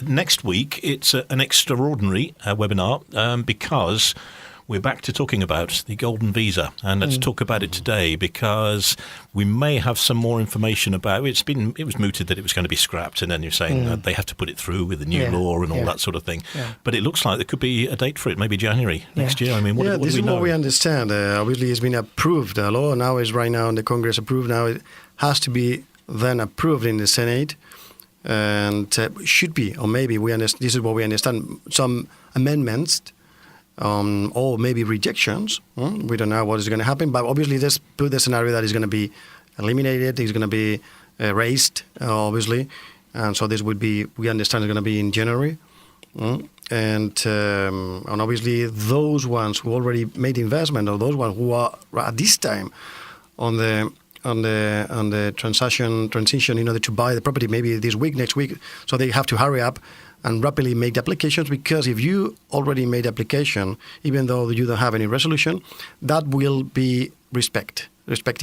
next week, it's an extraordinary webinar because we're back to talking about the golden visa, and let's talk about it today because we may have some more information about it. It was mooted that it was going to be scrapped, and then you're saying that they have to put it through with the new law and all that sort of thing. Yeah. But it looks like there could be a date for it, maybe January next year. I mean, what do we know? This is what we understand. Obviously, it's been approved. The law now is right now in the Congress approved. Now it has to be then approved in the Senate, and should be, or maybe we understand. This is what we understand. Some amendments. Or maybe rejections. We don't know what is going to happen, but obviously let's put the scenario that is going to be eliminated, is going to be raised, obviously, and so this would be, we understand, it's going to be in January, and obviously those ones who already made investment, or those ones who are at this time on the transition in order to buy the property, maybe this week, next week, so they have to hurry up and rapidly make the applications, because if you already made application, even though you don't have any resolution, that will be respected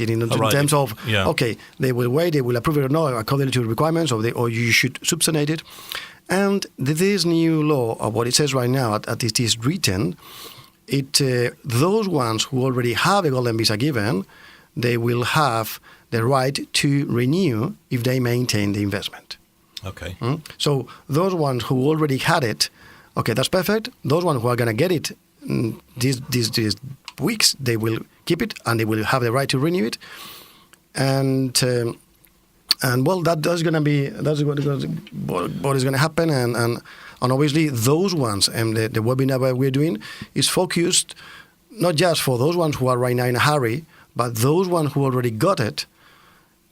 in terms of, okay, they will wait, they will approve it or not according to the requirements, or you should subsanate it. And this new law, of what it says right now, as it is written, those ones who already have a golden visa given, they will have the right to renew if they maintain the investment. Okay. So those ones who already had it, okay, that's perfect. Those ones who are going to get it these weeks, they will keep it and they will have the right to renew it. And well, that's going to be what is going to happen. And obviously those ones, and the webinar we're doing is focused not just for those ones who are right now in a hurry, but those ones who already got it.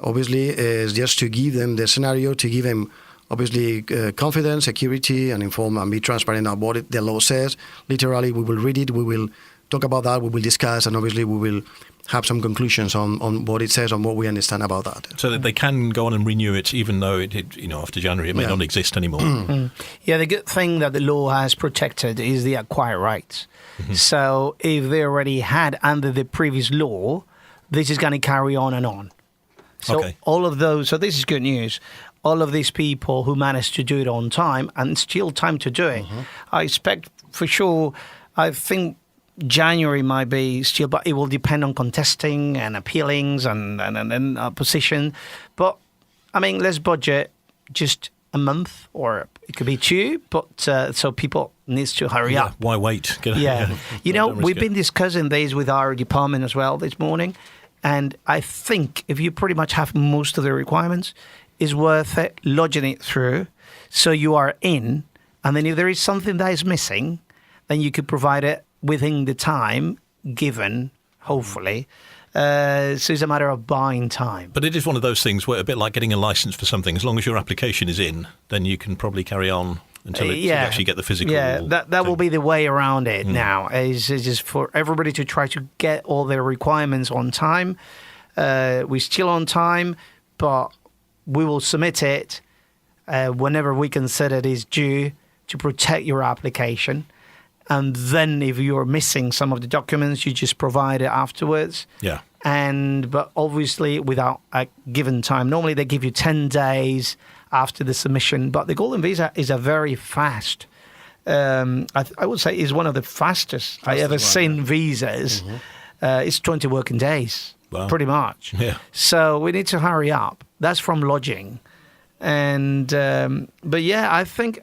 Obviously, is just to give them the scenario, to give them, obviously, confidence, security, and inform and be transparent about what the law says. Literally, we will read it, we will talk about that, we will discuss, and obviously we will have some conclusions on what it says and what we understand about that. So that they can go on and renew it, even though after January it may not exist anymore. Yeah, the good thing that the law has protected is the acquired rights. So if they already had under the previous law, this is going to carry on and on. So all of those, so this is good news. All of these people who managed to do it on time, and still time to do it. I expect for sure, I think January might be still, but it will depend on contesting and appealings and opposition. But I mean, let's budget just a month, or it could be 2, but so people needs to hurry up. Why wait? We've been discussing this with our department as well this morning. And I think if you pretty much have most of the requirements, it's worth it lodging it through so you are in. And then if there is something that is missing, then you could provide it within the time given, hopefully. So it's a matter of buying time. But it is one of those things where, a bit like getting a license for something, as long as your application is in, then you can probably carry on until you actually get the physical. Yeah, that will be the way around it now. Is just for everybody to try to get all their requirements on time. We're still on time, but we will submit it whenever we consider it is due to protect your application. And then if you're missing some of the documents, you just provide it afterwards. Yeah. But obviously without a given time. Normally they give you 10 days after the submission. But the Golden Visa is a very fast, I would say is one of the fastest I ever seen visas. It's 20 working days, pretty much. Yeah. So we need to hurry up. That's from lodging. And, but yeah, I think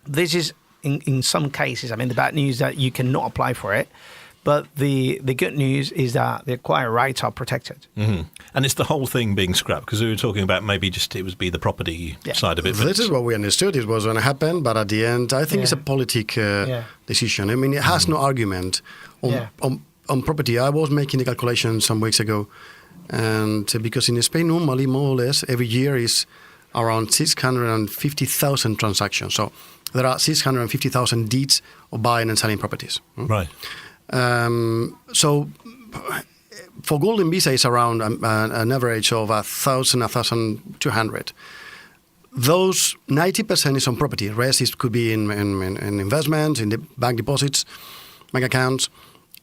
this is, in some cases, I mean, the bad news that you cannot apply for it. But the good news is that the acquired rights are protected. And it's the whole thing being scrapped, because we were talking about maybe just it would be the property side of it. This is what we understood it was going to happen, but at the end, I think it's a political decision. I mean, it has no argument on property. I was making the calculation some weeks ago, and because in Spain, normally, more or less, every year is around 650,000 transactions. So there are 650,000 deeds of buying and selling properties. Right. So for Golden Visa, it's around an average of 1,000, 1,200. Those 90% is on property. The rest could be in investments, in the bank deposits, bank accounts.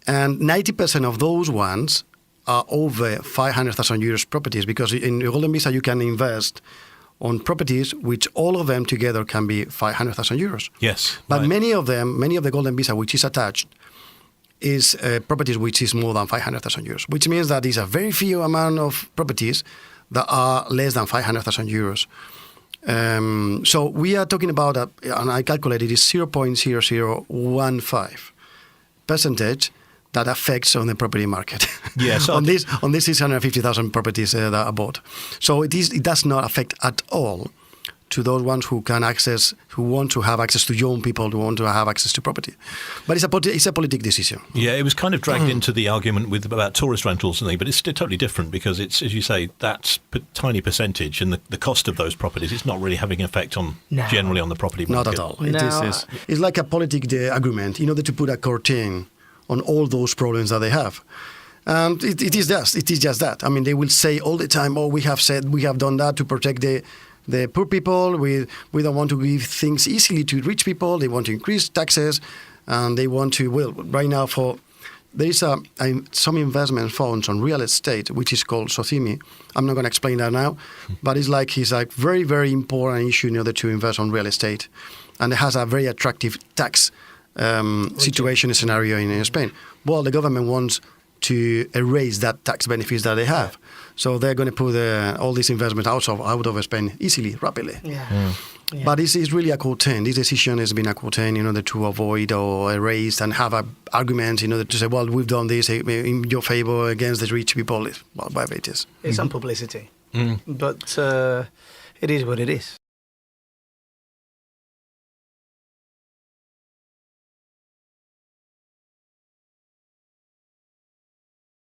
And 90% of those ones are over 500,000 euros properties, because in Golden Visa you can invest on properties, which all of them together can be 500,000 euros. Yes. But right. many of the golden visa which is attached, is properties which is more than 500,000 euros, which means that there's a very few amount of properties that are less than 500,000 euros. So we are talking about, and I calculated, is 0.0015% that affects on the property market. Yes, on this 650,000 properties that are bought. So it does not affect at all to those ones who want to have access to young people, who want to have access to property. But it's a political decision. Yeah, it was kind of dragged into the argument about tourist rentals and things, but it's totally different because it's, as you say, that's tiny percentage, and the cost of those properties, it's not really having an effect generally on the property market. Not at all. It's like a political agreement in order to put a curtain on all those problems that they have. And it is just that. I mean, they will say all the time, we have done that to protect the poor people. We don't want to give things easily to rich people. They want to increase taxes, and they want to, right now there is some investment funds on real estate, which is called Socimi. I'm not going to explain that now, but it's like very, very important issue in order to invest on real estate. And it has a very attractive tax situation scenario in Spain. Well, the government wants to erase that tax benefits that they have. So they're going to put all this investment out of Spain easily, rapidly. Yeah. But it's really a curtain. This decision has been a curtain in order to avoid or erase and have an argument in order to say, we've done this in your favor against the rich people, whatever it is. It's some publicity. But it is what it is.